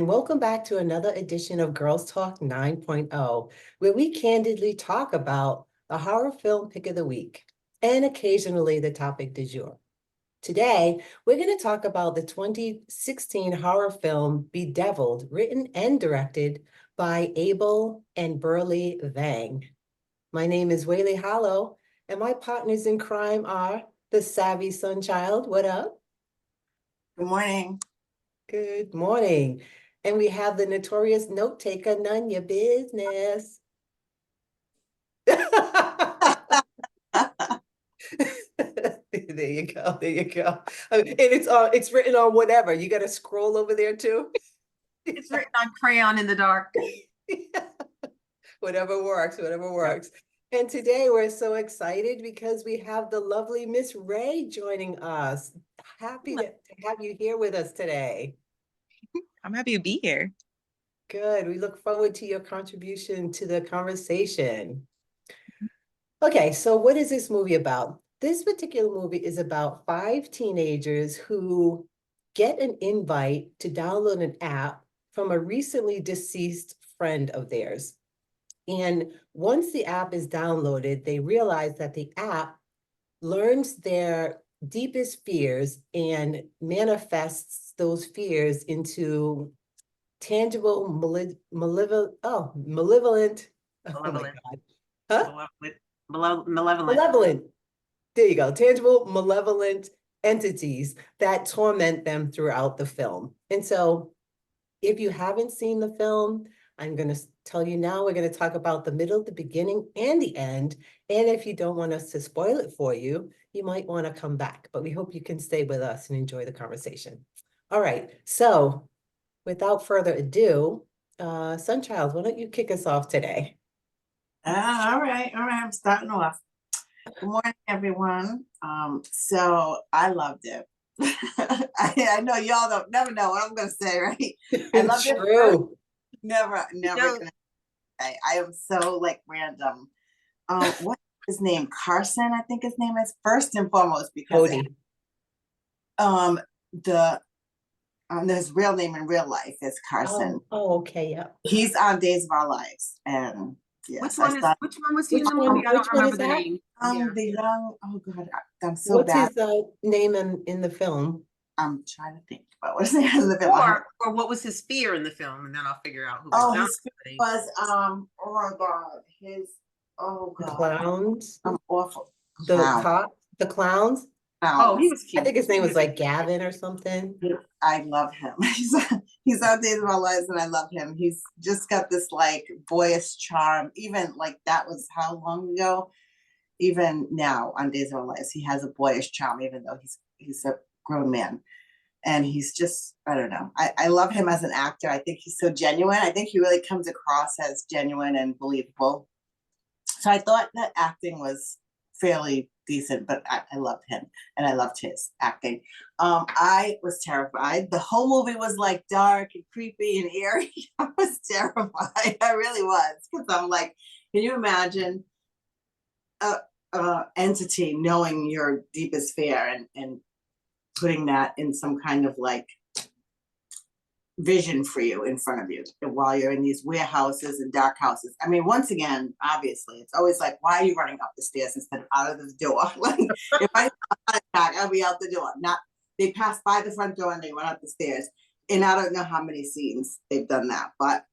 and welcome back to another edition of Girls Talk 9.0, where we candidly talk about the horror film pick of the week and occasionally the topic du jour. Today, we're going to talk about the 2016 horror film Bedeviled, written and directed by Abel and Burley Vang. My name is Whaley Hollow, and my partners in crime are the Savvy Sunchild. What up? Good morning. Good morning. And we have the notorious note taker, none your business. There you go. There you go. I mean, and it's written on whatever. You got to scroll over there too. It's written on crayon in the dark. Whatever works, whatever works. And today we're so excited because we have the lovely Miss Ray joining us. Happy to have you here with us today. I'm happy to be here. Good. We look forward to your contribution to the conversation. Okay, so what is this movie about? This particular movie is about 5 teenagers who get an invite to download an app from a recently deceased friend of theirs. And once the app is downloaded, they realize that the app learns their deepest fears and manifests those fears into tangible, malevolent. Oh my God. Huh? Malevolent. There you go. Tangible, malevolent entities that torment them throughout the film. And so if you haven't seen the film, I'm going to tell you now, we're going to talk about the middle, the beginning, and the end. And if you don't want us to spoil it for you, you might want to come back. But we hope you can stay with us and enjoy the conversation. All right. So without further ado, Sunchild, why don't you kick us off today? All right. I'm starting off. Good morning, everyone. So I loved it. I know y'all don't never know what I'm going to say, right? I loved it. True. Never gonna say. I am so like random. What is his name? Carson, I think his name is, first and foremost, because his real name in real life is Carson. Oh, okay, yeah. He's on Days of Our Lives, and yes, which one was he in the movie? I don't remember the name. The young. Oh God, I'm so What's bad. his name in the film? I'm trying to think about what's his name in the film. Or what was his fear in the film, and then I'll figure out who. His fear was oh my God, the clowns. I'm awful. The clowns. Oh, he was cute. I think his name was like Gavin or something. I love him. He's on Days of Our Lives, and I love him. He's just got this like boyish charm. Even like that was how long ago? Even now on Days of Our Lives, he has a boyish charm, even though he's a grown man. And he's just, I don't know. I love him as an actor. I think he's so genuine. I think he really comes across as genuine and believable. So I thought that acting was fairly decent, but I loved him and I loved his acting. I was terrified. The whole movie was like dark and creepy and eerie. I was terrified. I really was, because I'm like, can you imagine a entity knowing your deepest fear and putting that in some kind of like vision for you in front of you while you're in these warehouses and dark houses. I mean, once again, obviously, it's always like, why are you running up the stairs instead of out of the door? Like, if I attack, I'll be out the door. Not they passed by the front door and they went up the stairs. And I don't know how many scenes they've done that, but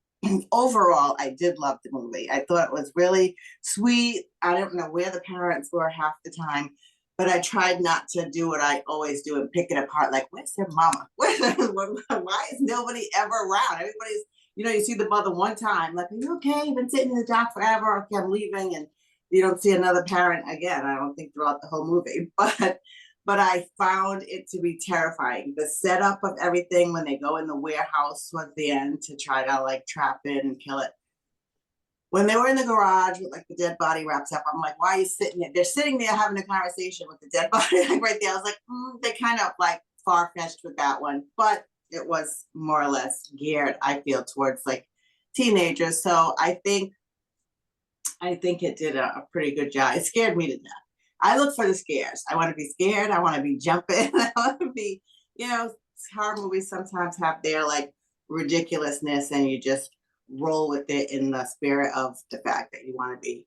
overall, I did love the movie. I thought it was really sweet. I don't know where the parents were half the time, but I tried not to do what I always do and pick it apart. Like, where's their mama? Why is nobody ever around? Everybody's, you see the mother one time, like, are you okay? You've been sitting in the dark forever. Okay, I'm leaving. And you don't see another parent again, I don't think, throughout the whole movie. But I found it to be terrifying. The setup of everything when they go in the warehouse towards the end to try to like trap it and kill it. When they were in the garage with like the dead body wraps up, I'm like, why are you sitting there? They're sitting there having a conversation with the dead body like right there. I was like, they kind of like far-fetched with that one, but it was more or less geared, I feel, towards like teenagers. So I think it did a pretty good job. It scared me to death. I look for the scares. I want to be scared. I want to be jumping. I want to be, horror movies sometimes have their like ridiculousness and you just roll with it in the spirit of the fact that you want to be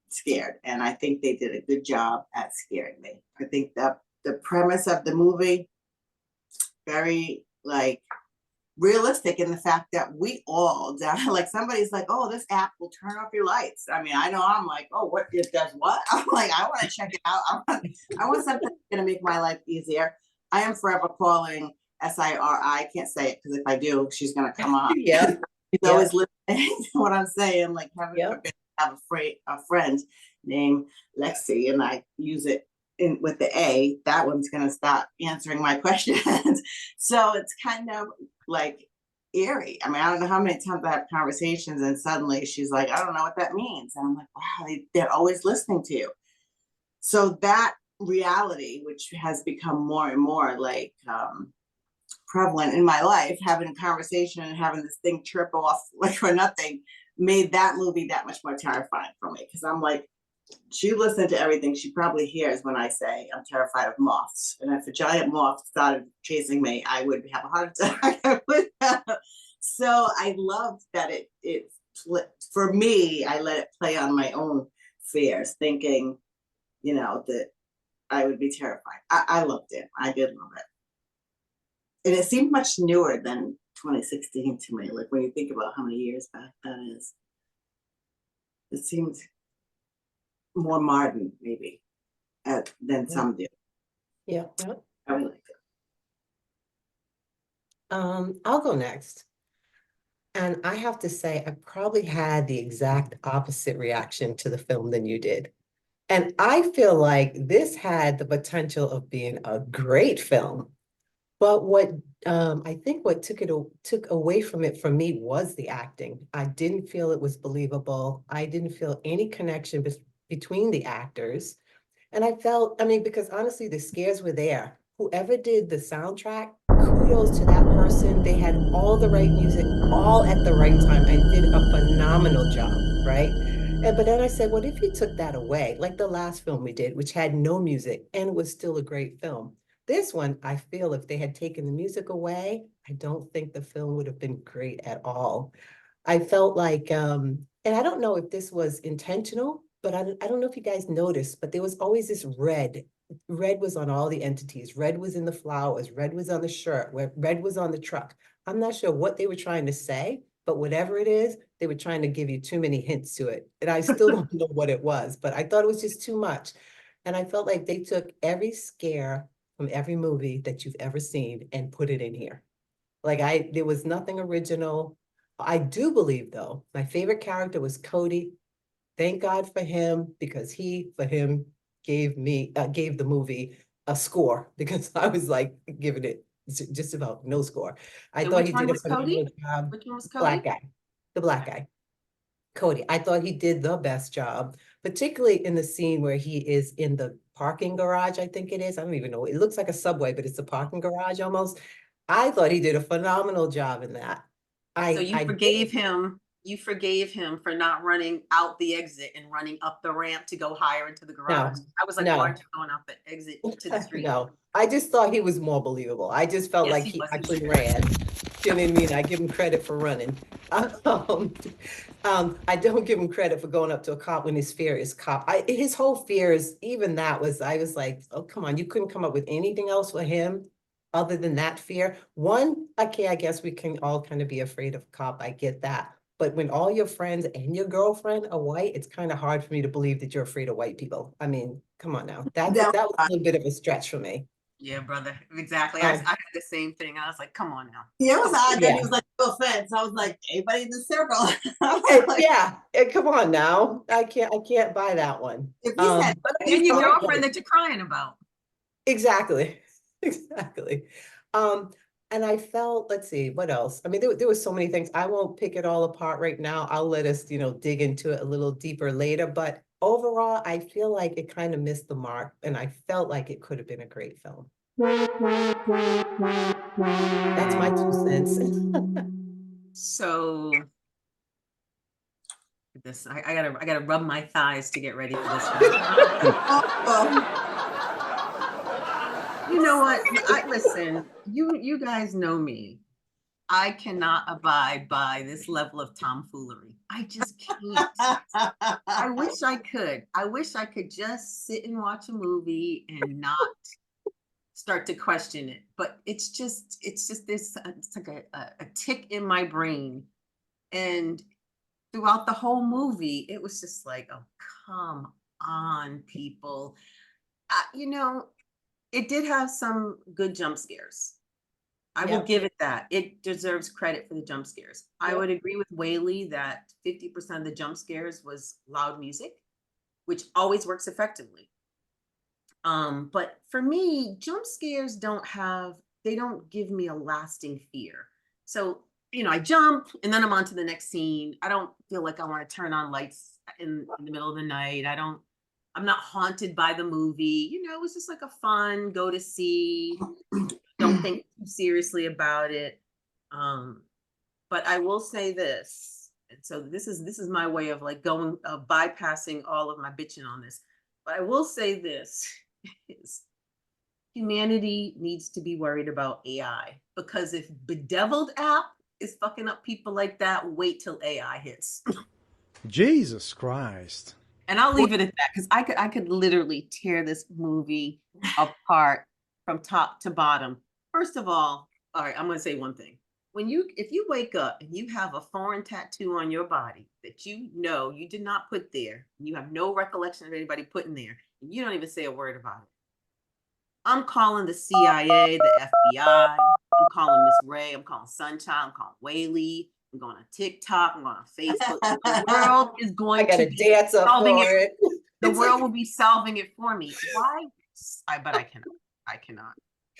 scared. And I think they did a good job at scaring me. I think that the premise of the movie, very like realistic in the fact that we all like somebody's like, oh, this app will turn off your lights. I mean, I know I'm like, oh, what it does what? I'm like, I want to check it out. I want something that's gonna make my life easier. I am forever calling SIRI. I can't say it because if I do, she's gonna come on. Yeah. She's always listening to what I'm saying. Like having Yeah. have a friend named Lexi, and I use it in with the A. That one's gonna stop answering my questions. So it's kind of like eerie. I mean, I don't know how many times I have conversations and suddenly she's like, I don't know what that means. And I'm like, wow, they're always listening to you. So that reality, which has become more and more like prevalent in my life, having a conversation and having this thing trip off like for nothing, made that movie that much more terrifying for me. Because I'm like, she listened to everything. She probably hears when I say I'm terrified of moths. And if a giant moth started chasing me, I would have a heart attack. So I loved that it for me, I let it play on my own fears, thinking, you know, that I would be terrified. I loved it. I did love it. And it seemed much newer than 2016 to me. Like when you think about how many years back that is, it seemed more modern, maybe, than some do. Yeah. Yeah. I really like it. I'll go next. And I have to say, I probably had the exact opposite reaction to the film than you did. And I feel like this had the potential of being a great film. But what I think what took away from it for me was the acting. I didn't feel it was believable. I didn't feel any connection between the actors. And I felt, I mean, because honestly, the scares were there. Whoever did the soundtrack, kudos to that person. They had all the right music, all at the right time, and did a phenomenal job, right? But then I said, what if you took that away, like the last film we did, which had no music and it was still a great film? This one, I feel if they had taken the music away, I don't think the film would have been great at all. I felt like, and I don't know if this was intentional, but I don't know if you guys noticed, but there was always this red. Red was on all the entities. Red was in the flowers. Red was on the shirt. Red was on the truck. I'm not sure what they were trying to say, but whatever it is, they were trying to give you too many hints to it. And I still don't know what it was, but I thought it was just too much. And I felt like they took every scare from every movie that you've ever seen and put it in here. Like there was nothing original. I do believe though, my favorite character was Cody. Thank God for him, because for him gave the movie a score, because I was like giving it just about no score. I And thought which he one did a was Cody? phenomenal job. Which one was Black Cody? guy, the black guy, Cody. I thought he did the best job, particularly in the scene where he is in the parking garage, I think it is. I don't even know. It looks like a subway, but it's a parking garage almost. I thought he did a phenomenal job in that. So you forgave him. You forgave him for not running out the exit and running up the ramp to go higher into the garage. I was like, why aren't you going out the exit to the street? No, I just thought he was more believable. I just felt Yes, like he he was. actually ran. You know what I mean? I give him credit for running. I don't give him credit for going up to a cop when his fear is cop. His whole fear is, even that was, I was like, oh, come on, you couldn't come up with anything else for him other than that fear. One, okay, I guess we can all kind of be afraid of a cop. I get that. But when all your friends and your girlfriend are white, it's kind of hard for me to believe that you're afraid of white people. I mean, come on now. That was a little bit of a stretch for me. Yeah, brother. Exactly. I had the same thing. I was like, come on now. Yeah, it was odd. Then he was like, no offense. I was like, anybody in the circle? Like, yeah, come on now. I can't buy that one. And your girlfriend that you're crying about. Exactly. Exactly. And I felt, let's see, what else? I mean, there were so many things. I won't pick it all apart right now. I'll let us, dig into it a little deeper later. But overall, I feel like it kind of missed the mark, and I felt like it could have been a great film. That's my 2 cents. So this, I gotta rub my thighs to get ready for this one. You know what? Listen, you guys know me. I cannot abide by this level of tomfoolery. I just can't. I wish I could. I wish I could just sit and watch a movie and not start to question it. But it's just this, it's like a tick in my brain. And throughout the whole movie, it was just like, oh, come on, people. You know, it did have some good jump scares. I will Yep. give it that. It deserves credit for the jump scares. I Yep. would agree with Whaley that 50% of the jump scares was loud music, which always works effectively. But for me, jump scares they don't give me a lasting fear. So, you know, I jump and then I'm on to the next scene. I don't feel like I want to turn on lights in the middle of the night. I'm not haunted by the movie. You know, it was just like a fun go to see. Don't think too seriously about it. But I will say this, and so this is my way of like bypassing all of my bitching on this. But I will say this is humanity needs to be worried about AI, because if Bedeviled app is fucking up people like that, wait till AI hits. Jesus Christ. And I'll leave it at that, because I could literally tear this movie apart from top to bottom. First of all right, I'm gonna say one thing. If you wake up and you have a foreign tattoo on your body that you know you did not put there, you have no recollection of anybody putting there, and you don't even say a word about it, I'm calling the CIA, the FBI, I'm calling Miss Ray, I'm calling Sunshine, I'm calling Whaley, I'm going on TikTok, I'm going on Facebook. The world is I going gotta to be dance up solving for it. it. The It's world like- will be solving it for me. Why? But I cannot. I cannot.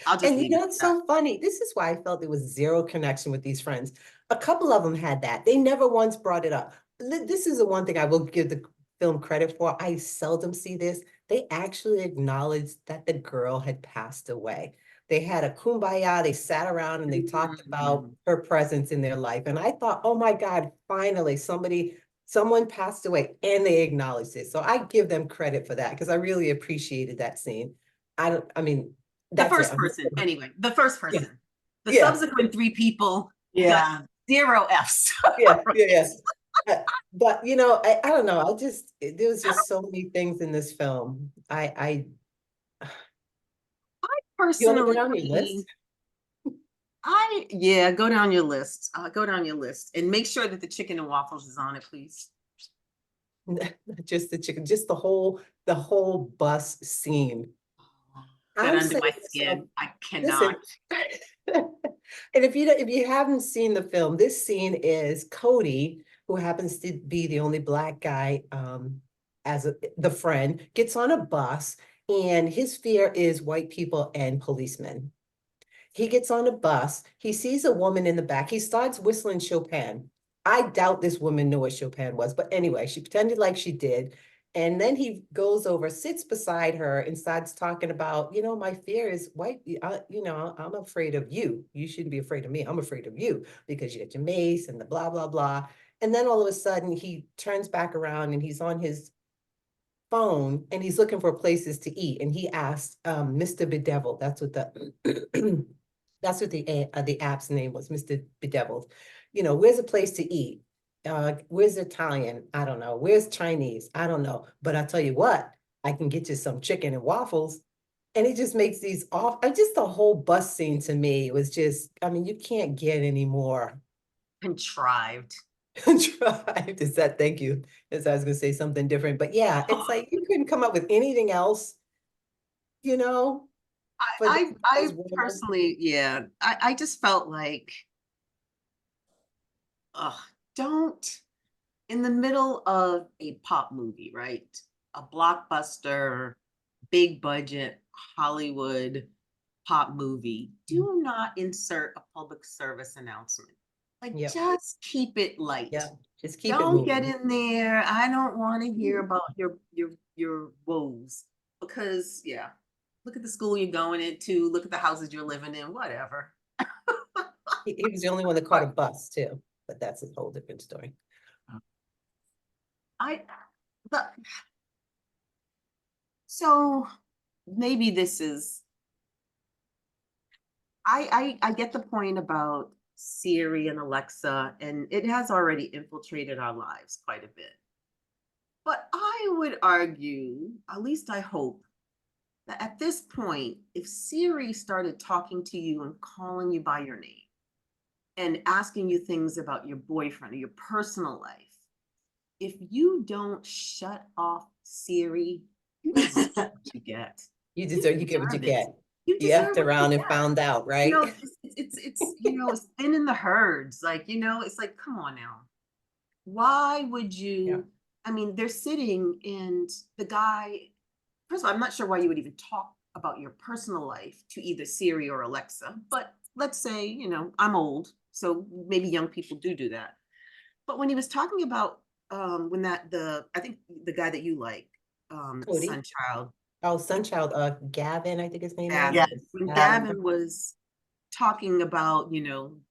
I'll just And you leave know, it it's at that. so funny. This is why I felt there was zero connection with these friends. A couple of them had that. They never once brought it up. This is the one thing I will give the film credit for. I seldom see this. They actually acknowledged that the girl had passed away. They had a kumbaya, they sat around and they talked about her presence in their life. And I thought, oh my God, finally someone passed away and they acknowledged it. So I give them credit for that because I really appreciated that scene. I mean, The that's first it. person, anyway. The first Yeah. person. The Yeah. subsequent 3 people Yeah. got 0 Fs. Yeah, but you know, I don't know. There was just so many things in this film. You want to go down your Personally, list? go down your list. Go down your list and make sure that the chicken and waffles is on it, please. Not just the chicken, just the whole bus scene. Get I'm under saying my to myself, skin. I listen, cannot. and if you haven't seen the film, this scene is Cody, who happens to be the only Black guy, the friend, gets on a bus, and his fear is white people and policemen. He gets on a bus, he sees a woman in the back, he starts whistling Chopin. I doubt this woman knew what Chopin was, but anyway, she pretended like she did. And then he goes over, sits beside her, and starts talking about, you know, my fear is white. You know, I'm afraid of you. You shouldn't be afraid of me. I'm afraid of you because you got your mace and the blah, blah, blah. And then all of a sudden he turns back around and he's on his phone and he's looking for places to eat. And he asked Mr. Bedeviled, that's what the app's name was, Mr. Bedeviled. You know, where's a place to eat? Where's Italian? I don't know. Where's Chinese? I don't know. But I'll tell you what, I can get you some chicken and waffles. And it just makes these off. Just the whole bus scene to me was just, I mean, you can't get any more Contrived. contrived. Thank you. As I was gonna say something different. But yeah, it's like you couldn't come up with anything else, you know? I those women. personally, yeah, I just felt like, don't, in the middle of a pop movie, right? A blockbuster, big budget, Hollywood pop movie, do not insert a public service announcement. Like, Yep. just keep it light. Yeah, just keep it Don't get moving. in there. I don't want to hear about your woes, because yeah, look at the school you're going into, look at the houses you're living in, whatever. He was the only one that caught a bus too, but that's a whole different story. But so maybe this is, I get the point about Siri and Alexa, and it has already infiltrated our lives quite a bit. But I would argue, at least I hope, that at this point, if Siri started talking to you and calling you by your name and asking you things about your boyfriend or your personal life, if you don't shut off Siri, you deserve what you get. You deserve, you get what you deserve it. get. You You deserve effed what around you and get. found out, You right? know, it's it's thin in the herds. Like, it's like, come on now. Why would you? I mean, they're sitting and the guy, first of all, I'm not sure why you would even talk about your personal life to either Siri or Alexa, but let's say, I'm old, so maybe young people do that. But when he was talking about when I think the guy that you like, Cody. Sunchild, Oh, Sunchild, Gavin, I think his name Gavin, is. when Gavin. Gavin was talking about,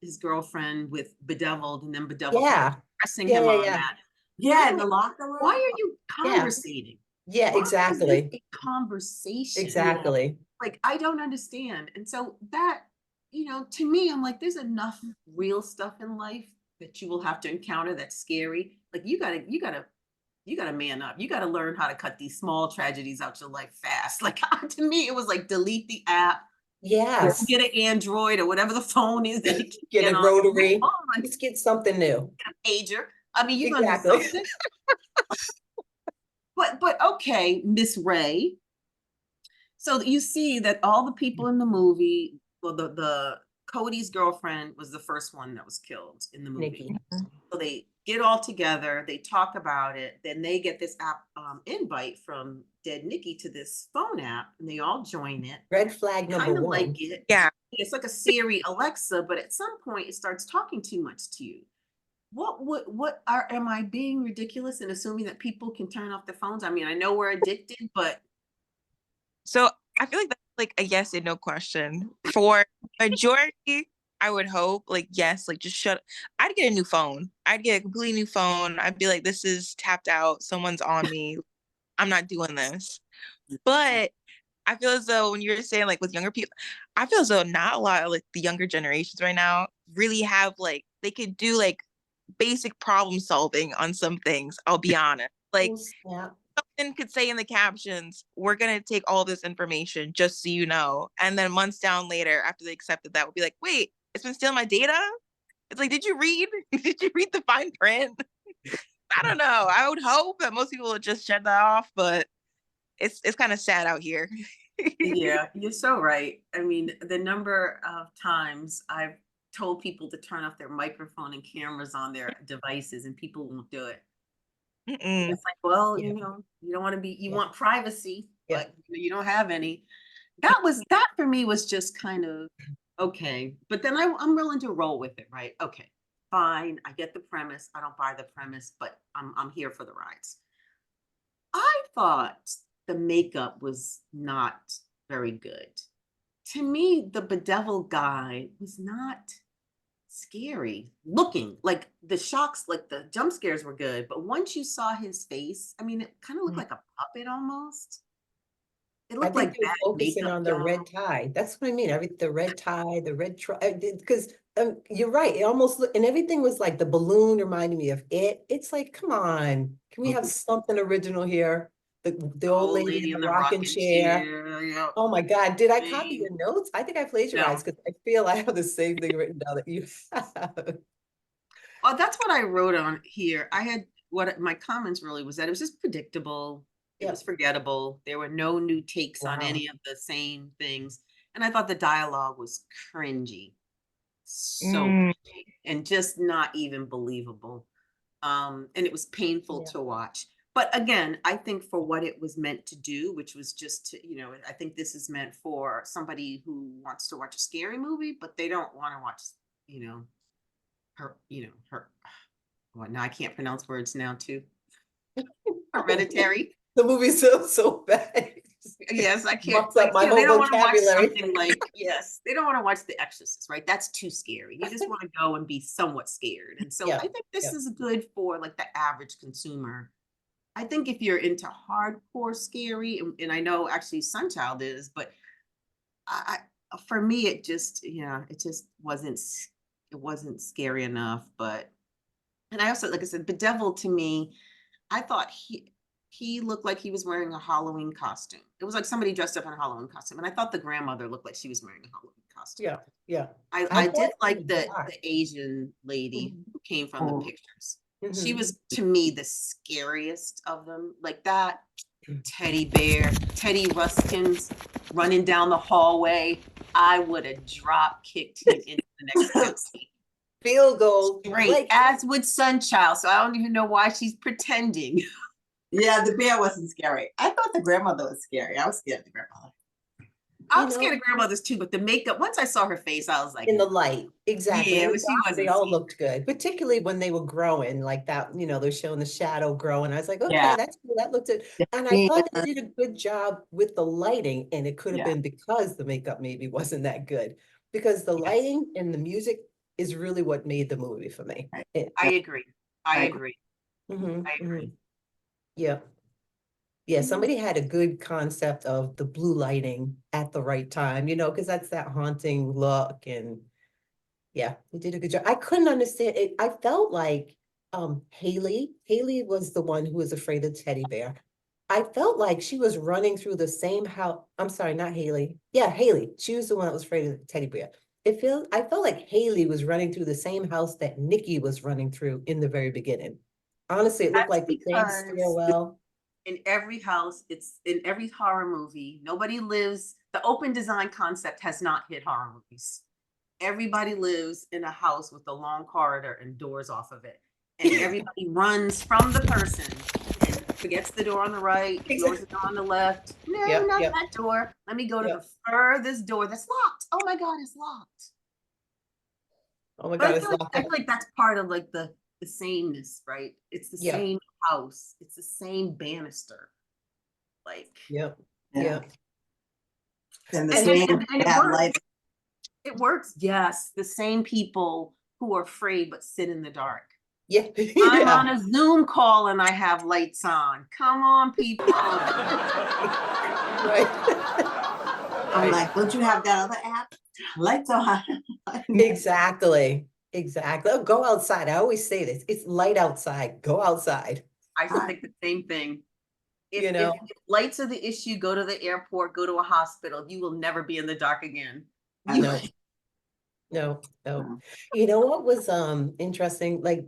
his girlfriend with Bedeviled, and then Bedeviled Yeah. pressing Yeah, him yeah, on yeah. that. Yeah, in the locker room. Why are you Yeah. conversating? Yeah, Why is this exactly. a conversation? Exactly. Like, I don't understand. And so that, to me, I'm like, there's enough real stuff in life that you will have to encounter that's scary. Like, you gotta man up. You gotta learn how to cut these small tragedies out your life fast. Like, to me, it was like delete the app, Yes. get an Android or whatever the phone is that you can Get a on. rotary. Move on, Just get something new. get a pager. I mean, you're gonna do Exactly. something. But okay, Miss Ray. So you see that all the people in the movie, well, the Cody's girlfriend was the first one that was killed in the movie. Nikki. So they get all together, they talk about it, then they get this app invite from Dead Nikki to this phone app, and they all join it. Red flag number Kind of one. like it. Yeah. It's like a Siri Alexa, but at some point it starts talking too much to you. Am I being ridiculous in assuming that people can turn off their phones? I mean, I know we're addicted, but So I feel like that's like a yes and no question. For majority, I would hope, like, yes, like just shut. I'd get a new phone. I'd get a completely new phone. I'd be like, this is tapped out. Someone's on me. I'm not doing this. But I feel as though when you're saying like with younger people, I feel as though not a lot of like the younger generations right now really have like they could do like basic problem solving on some things. I'll be honest. Like Yeah. something could say in the captions, we're gonna take all this information just so you know. And then months down later, after they accepted that, we'll be like, wait, it's been stealing my data? It's like, did you read? Did you read the fine print? I don't know. I would hope that most people would just shut that off, but it's kind of sad out here. yeah, you're so right. I mean, the number of times I've told people to turn off their microphone and cameras on their devices and people won't do it. Mm-mm. It's like, well, Yeah. you don't want to be, you Yeah. want privacy, Yeah. but you don't have any. That for me was just kind of okay. But then I'm willing to roll with it, right? Okay, fine. I get the premise. I don't buy the premise, but I'm here for the rides. I thought the makeup was not very good. To me, the bedeviled guy was not scary looking. Like the shocks, like the jump scares were good, but once you saw his face, I mean, it kind of looked like a puppet almost. It I looked think like they're bad focusing makeup on the red done. tie. That's what I mean. The red tie, the red because you're right. It almost looked, and everything was like the balloon reminded me of it. It's like, come on, can we have something original here? The old lady in the rocking chair. Yeah. Oh my God, did I copy Thing. your notes? I think I No. plagiarized because I feel I have the same thing written down that you have. Oh, that's what I wrote on here. I had my comments really was that it was just predictable. It Yep. was forgettable. There were no new takes on Wow. any of the same things. And I thought the dialogue was cringy. So cringy and just not even believable. And it was painful Yeah. to watch. But again, I think for what it was meant to do, which was just to, I think this is meant for somebody who wants to watch a scary movie, but they don't want to watch, her, well, now I can't pronounce words now too. Hereditary. The movie's so bad. Yes, I can't. Mucks up my They whole don't want to watch vocabulary. something like, yes, they don't want to watch The Exorcist, right? That's too scary. You just want to go and be somewhat scared. And so Yeah, I think this yeah. is good for like the average consumer. I think if you're into hardcore scary, and I know actually Sunchild is, but I for me it just, it just wasn't it wasn't scary enough, but, and I also, like I said, Bedeviled to me, I thought he looked like he was wearing a Halloween costume. It was like somebody dressed up in a Halloween costume. And I thought the grandmother looked like she was wearing a Halloween costume. Yeah, yeah. I thought did it like was the dark. Asian lady Mhm. who came from the Oh. pictures. She Mhm. was, to me, the scariest of them. Like that teddy bear, Teddy Ruskins running down the hallway. I would have drop kicked him into the next county. Field goal. Great, Like, as would Sunchild. So I don't even know why she's pretending. Yeah, the bear wasn't scary. I thought the grandmother was scary. I was scared of the grandmother. I'm You scared know, of grandmothers too, but the makeup, once I saw her face, I was like, in the light, exactly. yeah, In the but she dark, they wasn't all scary. looked good, particularly when they were growing like that. You know, they're showing the shadow growing. I was like, okay, Yeah. that's cool. That looked good. And I Yeah. thought they did a good job with the lighting, and it could have Yeah. been because the makeup maybe wasn't that good. Because the Yes. lighting and the music is really what made the movie for me. I agree. I Right. agree. Mhm, I agree. mhm. Yeah. Yeah, somebody had a good concept of the blue lighting at the right time, you know, because that's that haunting look. And yeah, they did a good job. I couldn't understand it. I felt like Haley was the one who was afraid of teddy bear. I felt like she was running through the same house. I'm sorry, not Haley. Yeah, Haley. She was the one that was afraid of the teddy bear. I felt like Haley was running through the same house that Nikki was running through in the very beginning. Honestly, it looked That's like the same because stairwell. in every house, it's in every horror movie, nobody lives, the open design concept has not hit horror movies. Everybody lives in a house with a long corridor and doors off of it. And everybody runs from the person and forgets the door on the right, ignores the door on the left. No, Yep, not yep. that door. Let me go to Yep. the furthest door that's locked. Oh my God, it's locked. Oh my But God, it's locked I up. feel like that's part of like the sameness, right? It's the Yeah. same house. It's the same banister. Like, Yep, Yeah. yep. And the And- same and it bad works. light. it works. Yes, the same people who are afraid but sit in the dark. Yeah. I'm Yeah. on a Zoom call and I have lights on. Come on, people. Right. I'm Right. like, don't you have that other app? Lights on. Exactly. Exactly. Oh, go outside. I always say this. It's light outside. Go outside. I think the same thing. You know? If lights are the issue, go to the airport, go to a hospital. You will never be in the dark again. I You- know. No, no. No. You know what was interesting? Like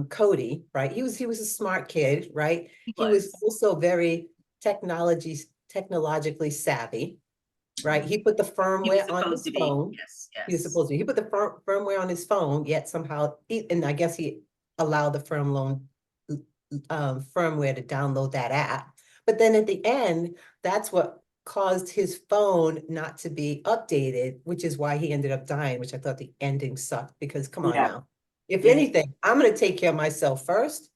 Cody, right? He was a smart kid, right? He was also very technologically savvy, right? He put the He was firmware on supposed his to be. phone. Yes, He was yes. supposed to. He put the firmware on his phone, yet somehow, and I guess he allowed the firmware to download that app. But then at the end, that's what caused his phone not to be updated, which is why he ended up dying, which I thought the ending sucked because come on Yeah. now. If Yeah. anything, I'm going to take care of myself first,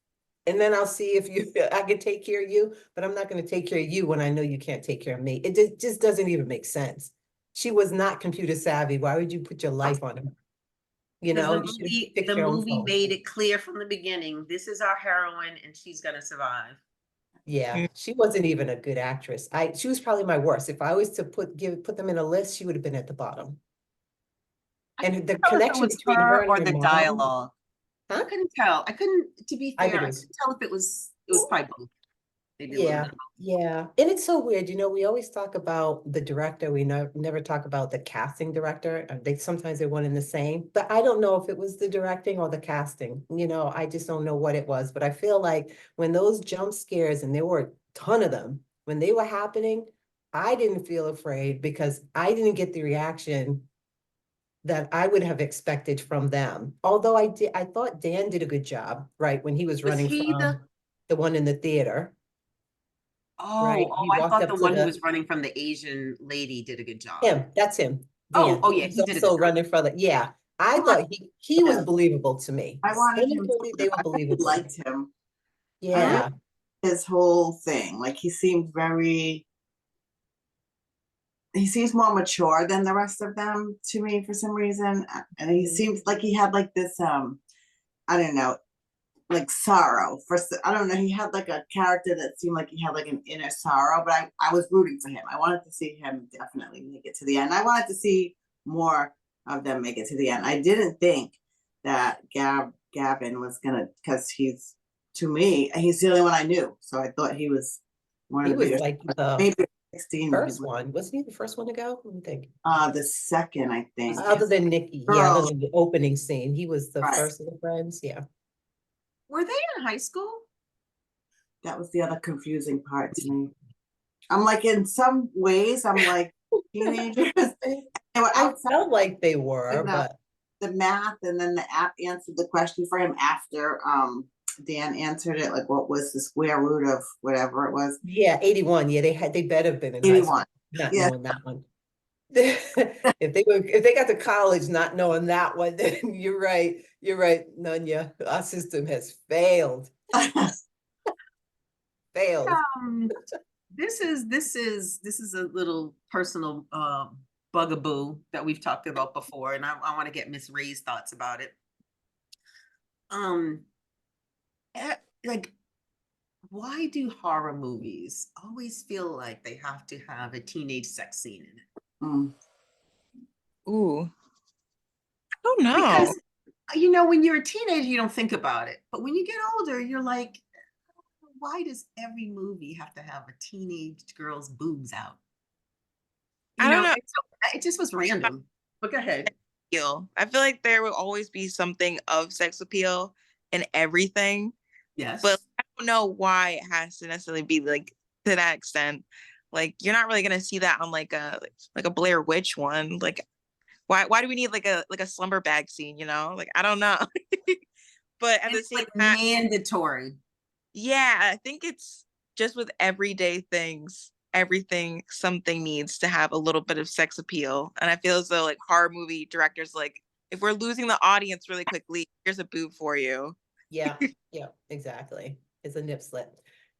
and then I'll see if I can take care of you, but I'm not going to take care of you when I know you can't take care of me. It just doesn't even make sense. She was not computer savvy. Why would you put your life on her? You Because know, you should pick the your own movie phone. made it clear from the beginning, this is our heroine and she's gonna survive. Yeah, she wasn't even a good actress. She was probably my worst. If I was to put them in a list, she would have been at the bottom. And the Tell if it connection was between her her and or her the mom. dialogue. I Huh? couldn't tell. To be I fair, think I it was- couldn't tell if it was probably both. Maybe a little Yeah, bit of both. yeah. And it's so weird, you know, we always talk about the director, we never talk about the casting director. Sometimes they're one and the same, but I don't know if it was the directing or the casting, you know, I just don't know what it was. But I feel like when those jump scares, and there were a ton of them, when they were happening, I didn't feel afraid because I didn't get the reaction that I would have expected from them. Although I thought Dan did a good job, right? When he was running he from the one in the theater. Right, he I walked thought up the to one who was running from the Asian lady did a good job. That's him. Oh, Dan. yeah, He he was did a also good job. running from the, yeah. I thought he was believable to me. I wanted him Cody, they were I really believable. liked him. Yeah, His whole thing. Like he seems more mature than the rest of them to me for some reason. And he seems like he had like this I don't know, like sorrow for, I don't know, he had like a character that seemed like he had like an inner sorrow, but I was rooting for him. I wanted to see him definitely make it to the end. I wanted to see more of them make it to the end. I didn't think that Gavin was gonna, because to me, he's the only one I knew. So I thought he was one of He the was bigger, like but the maybe 16 when he first was, one. Wasn't he the first one to go? Let me think. the second, I think. Other than Nikki, yeah, other Girls. than the opening scene, he was the Right. first of the friends, yeah. Were they in high school? That was the other confusing part to me. I'm like, in some ways, I'm like teenagers. They were I outside felt like they were, doing but the math, and then the app answered the question for him after Dan answered it. Like, what was the square root of whatever it was? yeah, 81, yeah, they better have been in high school, 81. not Yeah. knowing that one. If they got to college not knowing that one, then you're right, Nunya, our system has failed. Um, this is a little personal bugaboo that we've talked about before, and I want to get Miss Ray's thoughts about it. Like, why do horror movies always feel like they have to have a teenage sex scene in it? Mm. Ooh. I don't know. Because you know, when you're a teenager, you don't think about it, but when you get older, you're like, why does every movie have to have a teenage girl's boobs out? I don't know. It just was random. But go ahead. I feel like there will always be something of sex appeal in everything, Yes. but I don't know why it has to necessarily be like to that extent. Like you're not really gonna see that on like a Blair Witch one. Like why do we need like a slumber bag scene, you know? Like I don't know. But at the It's same like time, mandatory. yeah, I think it's just with everyday things, everything, something needs to have a little bit of sex appeal. And I feel as though like horror movie directors, like, if we're losing the audience really quickly, here's a boob for you. Yeah, yeah, exactly. It's a nip slip.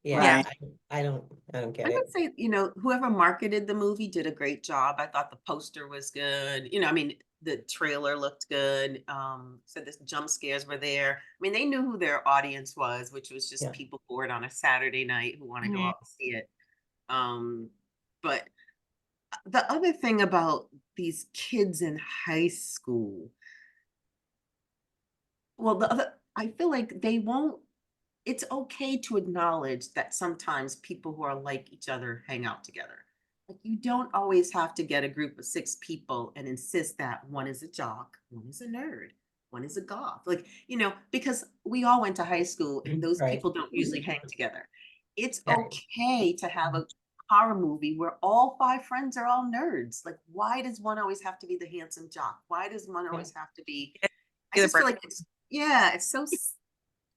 Yeah. Yeah, I don't get I it. would say, you know, whoever marketed the movie did a great job. I thought the poster was good. You know, I mean, the trailer looked good. So the jump scares were there. I mean, they knew who their audience was, which was just Yeah. people bored on a Saturday night who want to go Mhm. out and see it. But the other thing about these kids in high school, well, I feel like they won't, it's okay to acknowledge that sometimes people who are like each other hang out together. Like you don't always have to get a group of 6 people and insist that one is a jock, one is a nerd, one is a goth. Like, you know, because we all went to high school and those Right. people don't usually hang together. It's Right. okay to have a horror movie where all 5 friends are all nerds. Like, why does one always have to be the handsome jock? Why does one always have to be? I just feel like it's, yeah, it's so,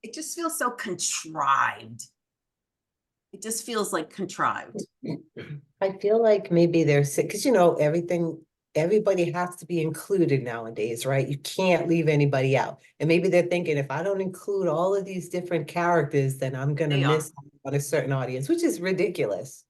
it just feels so contrived. It just feels like contrived. I feel like maybe they're sick, because everybody has to be included nowadays, right? You can't leave anybody out. And maybe they're thinking, if I don't include all of these different characters, then I'm gonna They are. miss on a certain audience, which is ridiculous.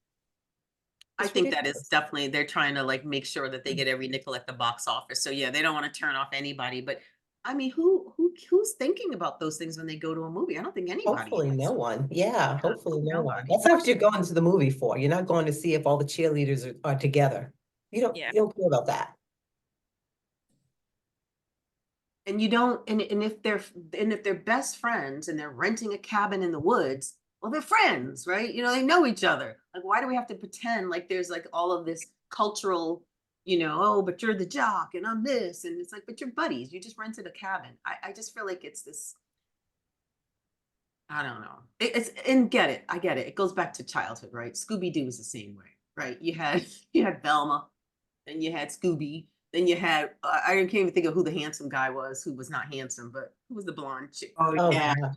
I It's think that is ridiculous. definitely, they're trying to like make sure that they get every nickel at the box office. So yeah, they don't want to turn off anybody. But I mean, who's thinking about those things when they go to a movie? I don't think anybody Hopefully is. no one. Yeah, hopefully no one. Nobody. That's not what you're going to the movie for. You're not going to see if all the cheerleaders are together. Yeah. You don't care about that. And you don't, and if they're best friends and they're renting a cabin in the woods, well, they're friends, right? You know, they know each other. Like, why do we have to pretend like there's like all of this cultural, you know, oh, but you're the jock and I'm this, and it's like, but you're buddies. You just rented a cabin. I just feel like it's this, I don't know. It's, and get it, I get it. It goes back to childhood, right? Scooby-Doo is the same way, right? You had you had Velma, then you had Scooby, then you had I can't even think of who the handsome guy was, who was not handsome, but who was the blonde chick? Oh, Oh, yeah. yeah.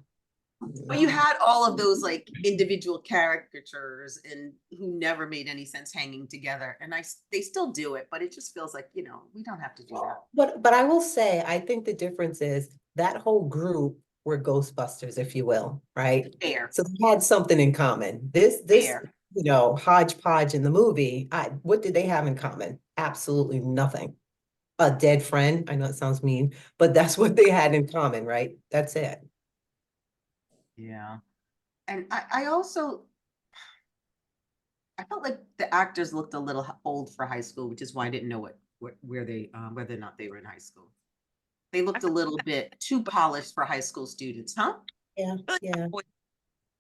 But you had all of those like individual caricatures and who never made any sense hanging together. And they still do it, but it just feels like, you know, we don't have to do that. But I will say, I think the difference is that whole group were Ghostbusters, if you will, right? Fair, So they had something in common. This, fair. hodgepodge in the movie, what did they have in common? Absolutely nothing. A dead friend. I know it sounds mean, but that's what they had in common, right? That's it. Yeah. And I also, I felt like the actors looked a little old for high school, which is why I didn't know where they, whether or not they were in high school. They looked a little bit too polished for high school students, huh? Yeah, feel like yeah.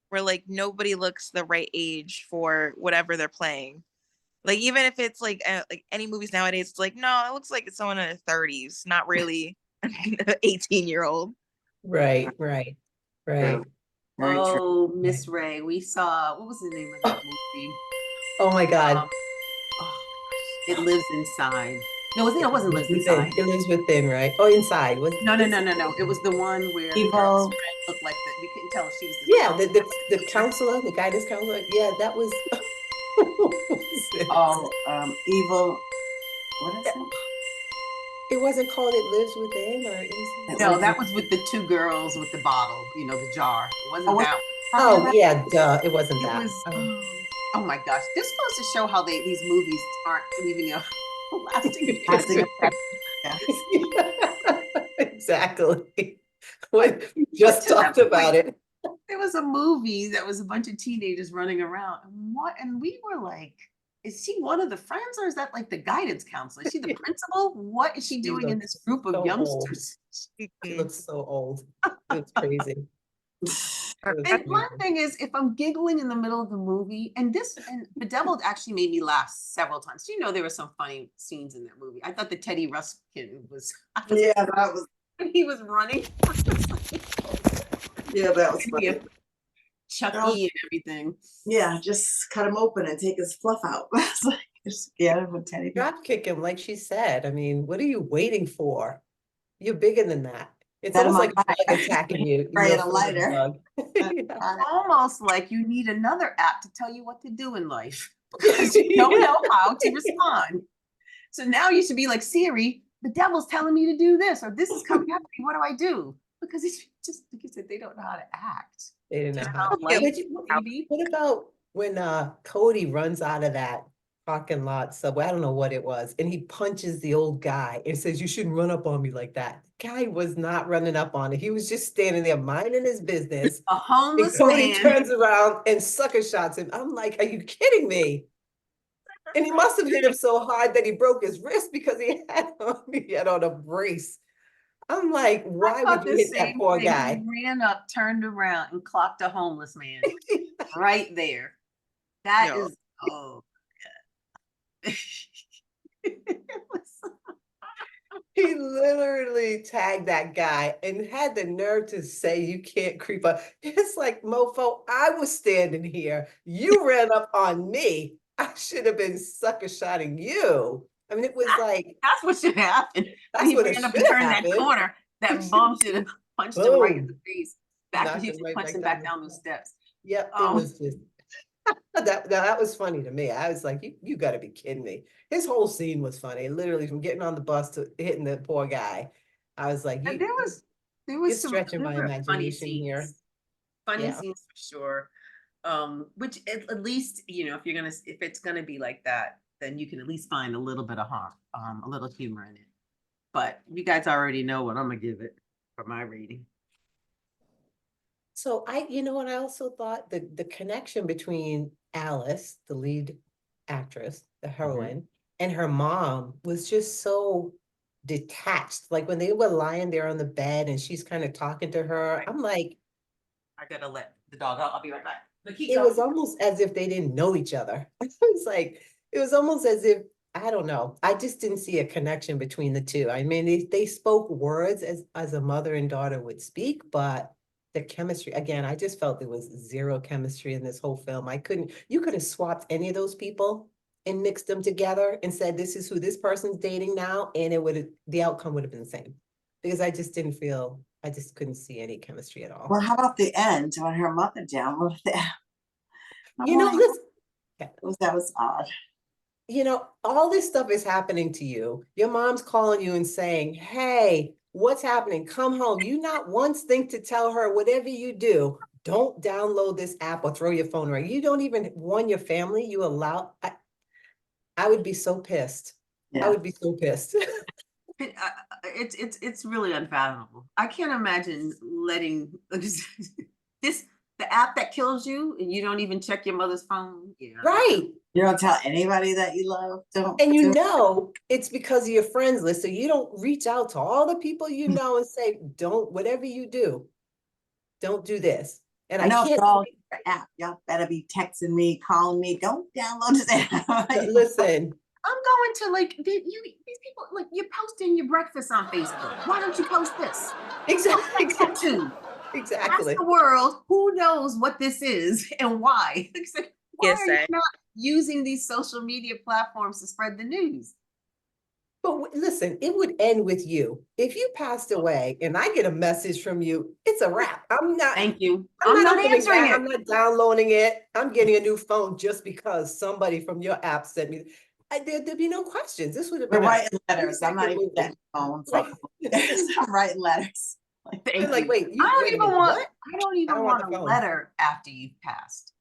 where like nobody looks the right age for whatever they're playing. Like even if it's like any movies nowadays, it's like no, it looks like it's someone in their 30s, not really an 18-year-old. Right, right, right. Very true. Oh, Miss Ray, we saw, what was the name of that movie? Oh my God. Um, oh, It Lives Inside. No, it wasn't Lives Within. Inside. It lives within, right? Oh, inside. Was No. It was the one where the Evil. girl's friend looked like that. We couldn't tell if she was the yeah, counselor. the counselor, the guidance counselor. Yeah, that was. What was it? Oh, evil. What is it? It wasn't called It Lives Within or Inside. No, that was with the two girls with the bottle, the jar. It wasn't Oh, that one. Oh yeah, duh. It wasn't It that. was, oh my gosh. This goes to show how these movies aren't leaving a lasting Lasting impression. effect. Yeah. Exactly. What we just To that talked about point. it. There was a movie that was a bunch of teenagers running around. And we were like, is she one of the friends or is that like the guidance counselor? Is she the principal? What is she She doing in looks this group of so old. youngsters? She looks so old. It was crazy. It was And one crazy. thing is, if I'm giggling in the middle of the movie, and Bedeviled actually made me laugh several times. There were some funny scenes in that movie. I thought the Teddy Ruxpin was, Yeah, that was. when he was running, Yeah, that was funny. Chucky and everything. Yeah, just cut him open and take his fluff out. It's like, just get him with Teddy. Drop kick him, like she said. I mean, what are you waiting for? You're bigger than that. It's Set him almost like on a bug fire. attacking you. Spray You're it a afraid of the lighter. bug. Yeah. Almost like you need another app to tell you what to do in life because you don't know how to respond. So now you should be like, Siri, the devil's telling me to do this, or this is coming after me. What do I do? Because it's just like you said, they don't know how to act. They didn't know Turn how. on Yeah, lights, but maybe. what about when Cody runs out of that parking lot subway? I don't know what it was, and he punches the old guy and says, "You shouldn't run up on me like that." The guy was not running up on it. He was just standing there minding his business. A And homeless Cody man. turns around and sucker shots him. I'm like, are you kidding me? And he must have hit him so hard that he broke his wrist because he had on a brace. I'm like, why would you hit that poor guy? He ran up, turned around, and clocked a homeless man right there. That No. is, oh, yeah. He literally tagged that guy and had the nerve to say you can't creep up. It's like, mofo, I was standing here. You ran up on me. I should have been sucker shotting you. I mean, it was like, That's what should happen. that's He what it ran up should and have turned that happened. corner. That bum should have punched him right in Boom. the face. Knocked He him should right punch back him down back the down those steps. Yep, it Oh. was just that was funny to me. I was like, you got to be kidding me. His whole scene was funny, literally from getting on the bus to hitting the poor guy. I was like, And you, there you're was some stretching my there were funny imagination here. scenes. Funny Yeah. scenes for sure. Which at least, if it's gonna be like that, then you can at least find a little bit of harm, a little humor in it. But you guys already know what I'm gonna give it for my rating. So you know what I also thought, the connection between Alice, the lead actress, the heroine, and her mom was just so detached. Like when they were lying there on the bed and she's kind of talking to her, Right. I'm like, I gotta let the dog out. I'll be right back. But keep it going. was almost as if they didn't know each other. It was like, it was almost as if, I don't know. I just didn't see a connection between the two. I mean, they spoke words as a mother and daughter would speak, but the chemistry, again, I just felt there was zero chemistry in this whole film. You could have swapped any of those people and mixed them together and said, this is who this person's dating now, and the outcome would have been the same. Because I just couldn't see any chemistry at all. Well, how about the end when her mother downloaded that? You know, That was odd. You know, all this stuff is happening to you. Your mom's calling you and saying, hey, what's happening? Come home. You not once think to tell her, whatever you do, don't download this app or throw your phone away. You don't even warn your family. You allow, I would be so pissed. Yeah. I would be so pissed. It's really unfathomable. I can't imagine letting this The app that kills you and you don't even check your mother's phone. Yeah. Right. You don't tell anybody that you love. Don't. And you do- know it's because of your friends list. So you don't reach out to all the people you know and say, don't, whatever you do, don't do this. And I I know can't it's all your app. Y'all better be texting me, calling me. Don't download this app. listen. I'm going to like these people, like, you're posting your breakfast on Facebook. Why don't you post this? Exactly. Post that too. Exactly. Ask the world who knows what this is and why. It's like, why Yes, are you sir. not using these social media platforms to spread the news? But listen, it would end with you. If you passed away and I get a message from you, it's a wrap. Thank you. I'm I'm not not opening answering that. it. I'm not downloading it. I'm getting a new phone just because somebody from your app sent me. There'd be no questions. This would have We're been writing letters. I'm not second even movie. getting phone for a Like- couple of days. I'm writing letters. Thank like, you. wait, I don't wait a even minute, want. what? I don't even don't want want the a phone. letter after you've passed.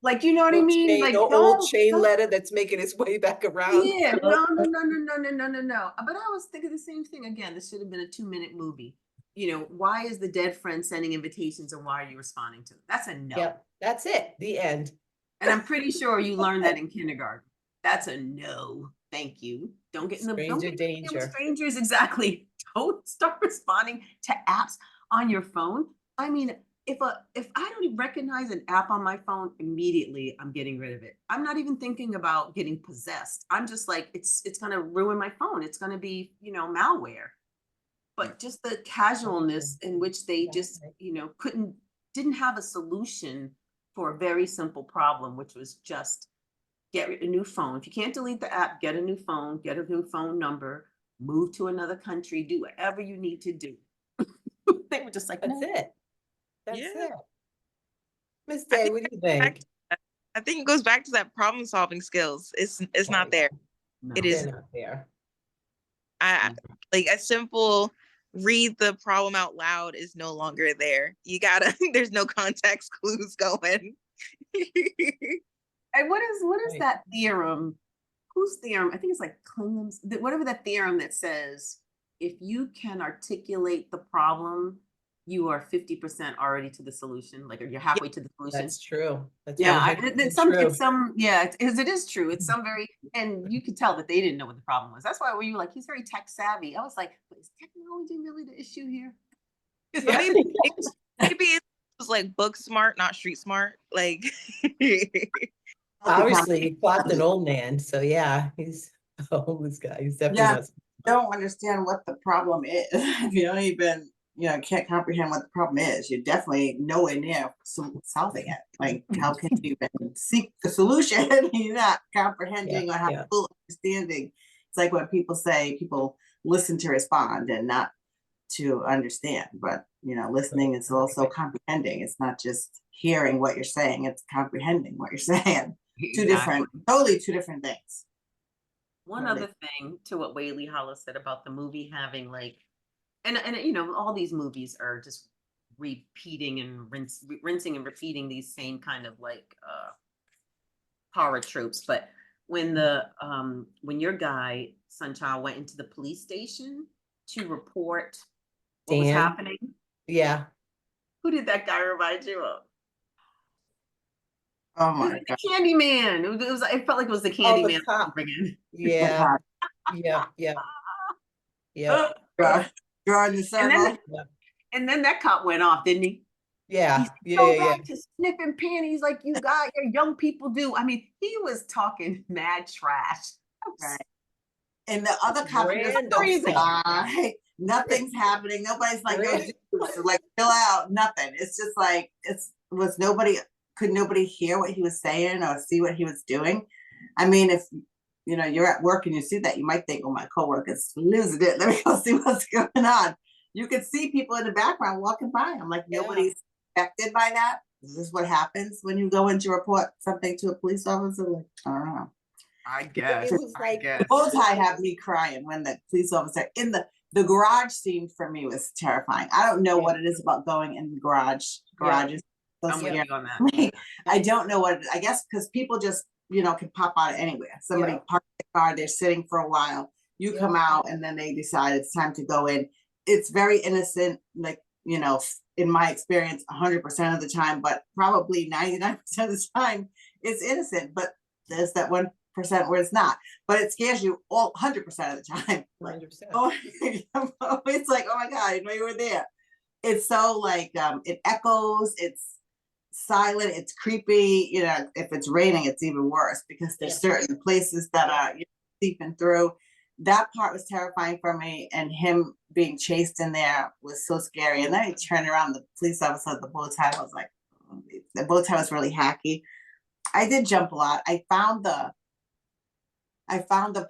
Like, you know what I No mean? chain, Like, no old don't- chain don't- letter that's making its way back around. Yeah, no. But I was thinking the same thing again. This should have been a 2-minute movie. You know, why is the dead friend sending invitations and why are you responding to them? That's a no. Yep, that's it. The end. And I'm pretty sure you learned that in kindergarten. That's a no. Thank you. Don't get in the don't Stranger get in with danger. strangers. Exactly. Don't start responding to apps on your phone. I mean, if I don't recognize an app on my phone, immediately I'm getting rid of it. I'm not even thinking about getting possessed. I'm just like, it's gonna ruin my phone. It's gonna be, malware. But just the casualness in which they just, didn't have a solution for a very simple problem, which was just get a new phone. If you can't delete the app, get a new phone, get a new phone number, move to another country, do whatever you need to do. They were just like, That's no. it. That's Yeah. it. Miss I Day, think what do you back think? to that. I think it goes back to that problem solving skills. It's not there. No. It is They're not there. I like a simple read the problem out loud is no longer there. You gotta there's no context clues going. And what is Right. that theorem? Whose theorem? I think it's like Klingham's, whatever that theorem that says if you can articulate the problem, you are 50% already to the solution. Like, or you're halfway to the solution. That's true. That's Yeah, 100% it's true. it is true. It's some very, and you could tell that they didn't know what the problem was. That's why when you were like, he's very tech savvy. I was like, but is technology really the issue here? Yeah. Maybe it was like book smart, not street smart. Like Obviously, he clocked an old man. So yeah, he's a homeless guy. He's definitely Yeah. not. Don't understand what the problem is. If you don't even, can't comprehend what the problem is, you're definitely nowhere near solving it. Like, how can you even seek the solution? You're not comprehending or have yeah. full understanding. It's like when people say people listen to respond and not to understand. But listening is also comprehending. It's not just hearing what you're saying, it's comprehending what you're saying. Totally two different things. One Right. other thing to what Whaley Hollis said about the movie having like, and all these movies are just repeating and rinsing and repeating these same kind of like horror tropes. But when when your guy Sunchild went into the police station to report what was Dan? happening, Yeah. who did that guy remind you of? Oh my God. Candyman. It felt like it was the Oh, Candyman. the cop. Again. Yeah. Yeah. Yeah. Yeah. Drawing the circle. And then that cop went off, didn't he? Yeah. Go Yeah. back to sniffing panties like you got your young people do. I mean, he was talking mad trash. Right. And the other cop is Random stuff. nothing's happening. Nobody's like, yo, Random. dude, like chill out. Nothing. It's just like could nobody hear what he was saying or see what he was doing? I mean, if you're at work and you see that, you might think, oh, my coworker's losing it. Let me go see what's going on. You could see people in the background walking by. I'm like, nobody's affected by that. Is this what happens when you go in to report something to a police officer? Like, I don't know. I guess. It was like The bow tie had me crying when the police officer in the garage scene for me was terrifying. I don't know what it is about going in the garages. I'm with you on that. I don't know what I guess because people just can pop out of anywhere. Somebody parked their car, they're sitting for a while. You come out and then they decide it's time to go in. It's very innocent, like you know, in my experience, 100% of the time, but probably 99% of the time it's innocent. But there's that 1% where it's not. But it scares you all 100% of the time. Like, 100%. oh, it's like, oh my God, I know you were there. It's so like it echoes, it's silent, it's creepy. You know, if it's raining, it's even worse because there's certain places that are seeping through. That part was terrifying for me, and him being chased in there was so scary. And then he turned around, the police officer with the bow tie. I was like, oh, the bow tie was really hacky. I did jump a lot. I found the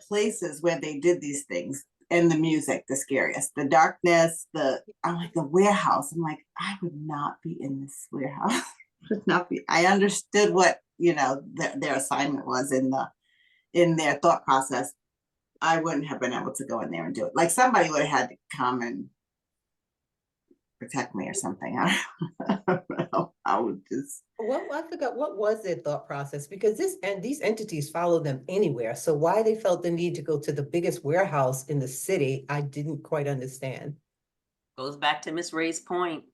places where they did these things, and the music, the scariest, the darkness, I'm like, the warehouse. I'm like, I would not be in this warehouse. Would not be. I understood what, you know, their assignment was in their thought process. I wouldn't have been able to go in there and do it. Like somebody would have had to come and protect me or something. I don't know. I would just. Well, I forgot, what was their thought process? Because these entities follow them anywhere. So why they felt the need to go to the biggest warehouse in the city, I didn't quite understand. Goes back to Miss Ray's point.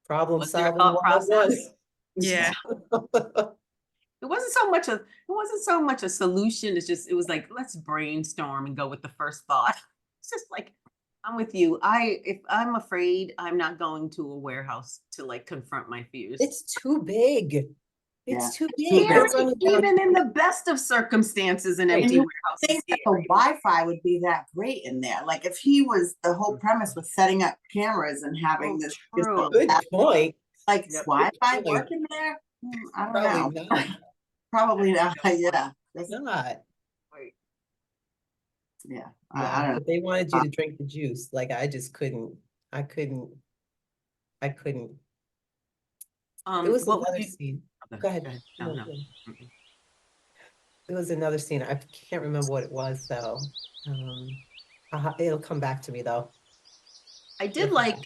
Problem What's their solving thought 101. process? Yeah. It wasn't so much a solution. It was like, let's brainstorm and go with the first thought. It's just like, I'm with you. If I'm afraid, I'm not going to a warehouse to like confront my fears. It's too big. It's too big. Scary, Even in the best of circumstances, an empty you warehouse think is that the scary. Wi-Fi would be that great in there. Like if the whole premise was setting up cameras and having this true. Good point. like Yep. Wi-Fi Good point. working there. I don't Probably know. not. Probably not. Yeah. Not. Wait. Yeah. No, I don't know. but they wanted you to drink the juice. Like I just couldn't. I couldn't. There was What would another you- scene. Okay, Go ahead. No, No, no. no. Mm-mm. There was another scene. I can't remember what it was though. It'll come back to me though. I It'll did come like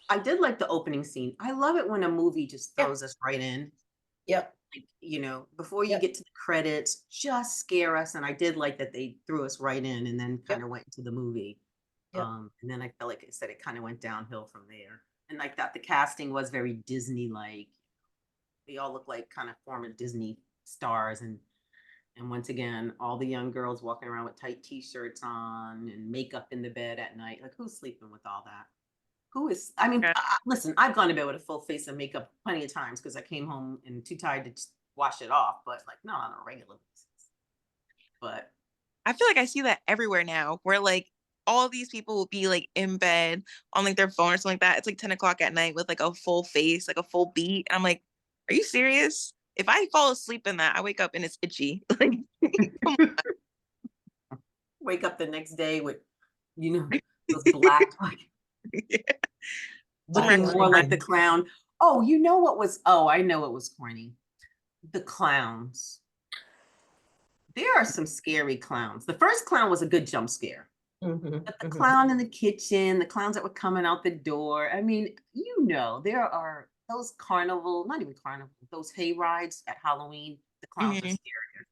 back to me. the opening scene. I love it when a movie just Yeah. throws us right in. Yep. Like, you know, before you Yep. get to the credits, just scare us. And I did like that they threw us right in and then kind of went into the movie. Yep. And then I felt like I said it kind of went downhill from there. And I thought the casting was very Disney-like. They all look like kind of former Disney stars, and once again, all the young girls walking around with tight t-shirts on and makeup in the bed at night. Like, who's sleeping with all that? I mean, Yeah. listen, I've gone to bed with a full face of makeup plenty of times because I came home and too tired to just wash it off, but like, not on a regular basis. But I feel like I see that everywhere now, where like all these people will be like in bed on like their phone or something like that. It's like 10 o'clock at night with like a full face, like a full beat. And I'm like, are you serious? If I fall asleep in that, I wake up and it's itchy. Like, come on. wake up the next day with, you know, those black, Yeah. looking Black more like the lines. clown. Oh, you know what was, oh, I know it was corny. The clowns. There are some scary clowns. The first clown was a good jump scare. Mhm, But the mhm. clown in the kitchen, the clowns that were coming out the door. I mean, you know, there are those not even carnival, those hay rides at Halloween. The clowns are Mhm. scarier.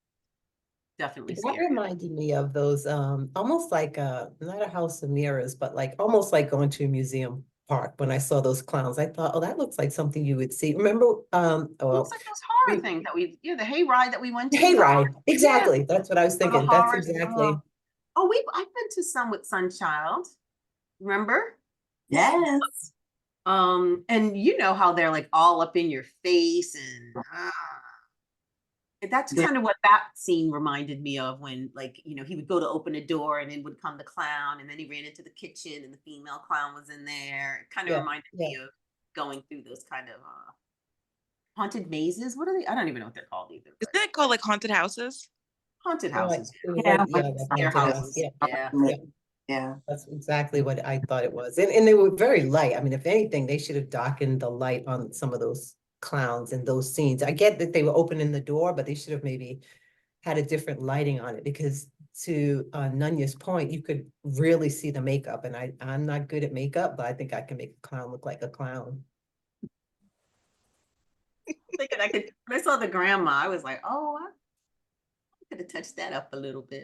Definitely That scary. reminded me of those almost like not a house of mirrors, but like almost like going to a museum park. When I saw those clowns, I thought, oh, that looks like something you would see. Remember It looks well, like those horror we- things that the hay ride that we went to. hayride. Yeah, Exactly. That's what I was for the thinking. That's horrors. exactly. Oh, I've been to some with Sunchild. Remember? Yes. And you know how they're like all up in your face and that's Yeah. kind of what that scene reminded me of when, like, you know, he would go to open a door and then would come the clown and then he ran into the kitchen and the female clown was in there. It kind of Yeah, reminded yeah. me of going through those kind of haunted mazes. What are they? I don't even know what they're called either. Isn't But it called like haunted houses? haunted Right. houses. It was Yeah, like, yeah, but the Scare haunted house. houses. Yeah, Yeah. yeah. Yeah. That's exactly what I thought it was. And they were very light. I mean, if anything, they should have darkened the light on some of those clowns and those scenes. I get that they were opening the door, but they should have maybe had a different lighting on it, because to Nunya's point, you could really see the makeup. And I'm not good at makeup, but I think I can make a clown look like a clown. Thinking when I saw the grandma, I was like, oh, I could have touched that up a little bit.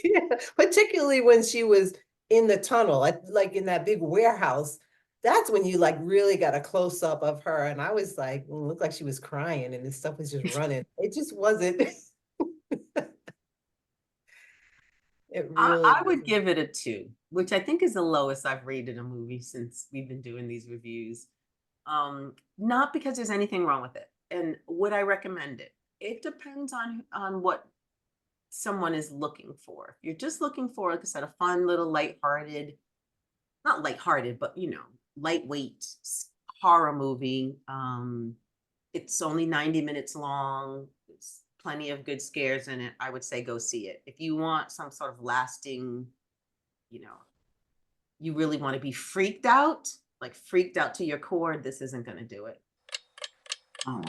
Yeah, particularly when she was in the tunnel, like in that big warehouse, that's when you like really got a close up of her. And I was like, looked like she was crying and this stuff was just running. It just wasn't. It really I would wasn't. give it a 2, which I think is the lowest I've rated a movie since we've been doing these reviews. Not because there's anything wrong with it. And would I recommend it? It depends on what someone is looking for. If you're just looking for, like I said, a fun little lighthearted, not lighthearted, but lightweight horror movie. It's only 90 minutes long. It's plenty of good scares in it. I would say go see it. If you want some sort of lasting, you really want to be freaked out, like freaked out to your core, this isn't going to do it. Oh,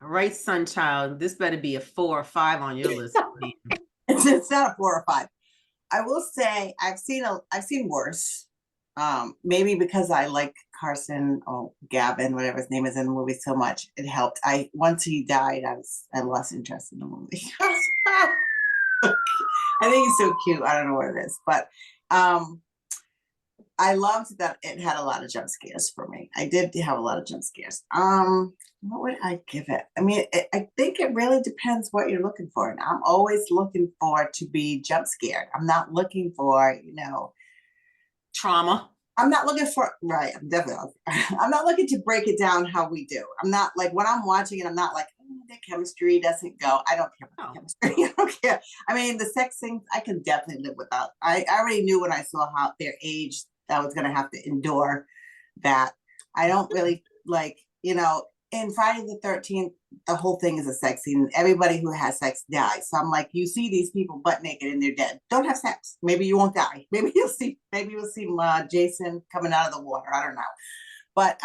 All right, Sunchild, this better be a 4 or 5 on your list. it's not a 4 or 5. I will say I've seen worse. Maybe because I like Carson or Gavin, whatever his name is in the movie so much, it helped. Once he died, I less interested in the movie. I think he's so cute. I don't know what it is, but I loved that it had a lot of jump scares for me. I did have a lot of jump scares. What would I give it? I mean, I think it really depends what you're looking for. And I'm always looking for to be jump scared. I'm not looking for, Trauma. I'm not looking for, right, I'm not looking to break it down how we do. I'm not like, when I'm watching it, I'm not like, the chemistry doesn't go. I don't care about the chemistry. I don't care. I mean, the sex things, I can definitely live without. I already knew when I saw how their age, I was going to have to endure that. I don't really like, in Friday the 13th, the whole thing is a sex scene. Everybody who has sex dies. So I'm like, you see these people butt naked and they're dead. Don't have sex. Maybe you won't die. Maybe you'll see Jason coming out of the water. I don't know. But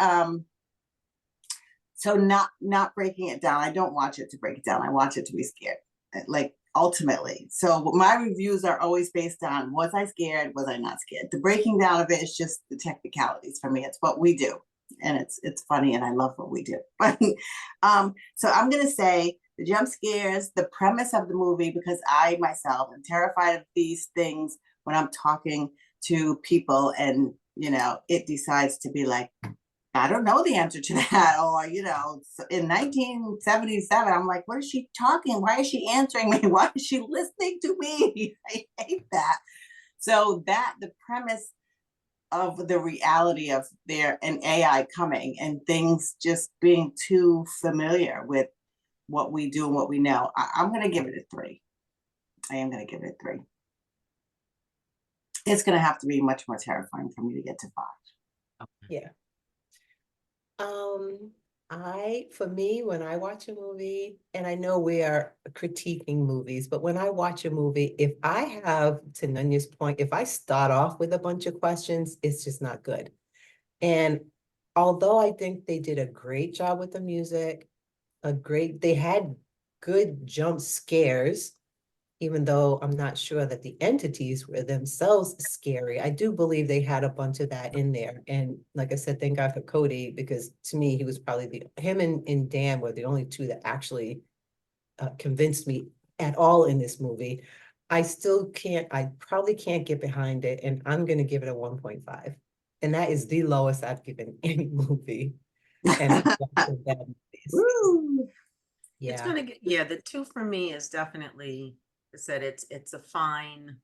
so not breaking it down. I don't watch it to break it down. I watch it to be scared. Like ultimately. So my reviews are always based on, was I scared? Was I not scared? The breaking down of it is just the technicalities for me. It's what we do. And it's funny and I love what we do. So I'm going to say the jump scares, the premise of the movie, because I myself am terrified of these things when I'm talking to people and, it decides to be like, I don't know the answer to that. Or, in 1977, I'm like, what is she talking? Why is she answering me? Why is she listening to me? I hate that. So the premise of the reality of an AI coming and things just being too familiar with what we do and what we know, I'm going to give it a 3. I am going to give it a 3. It's going to have to be much more terrifying for me to get to 5. Yeah. For me, when I watch a movie, and I know we are critiquing movies, but when I watch a movie, if I have, to Nanya's point, if I start off with a bunch of questions, it's just not good. And although I think they did a great job with the music, they had good jump scares, even though I'm not sure that the entities were themselves scary. I do believe they had a bunch of that in there. And like I said, thank God for Cody, because to me, he was probably him and Dan were the only two that actually convinced me at all in this movie. I probably can't get behind it. And I'm going to give it a 1.5. And that is the lowest I've given any movie. And I've watched some bad movies. Yeah. It's gonna get, the 2 for me is definitely, I said, it's a fine,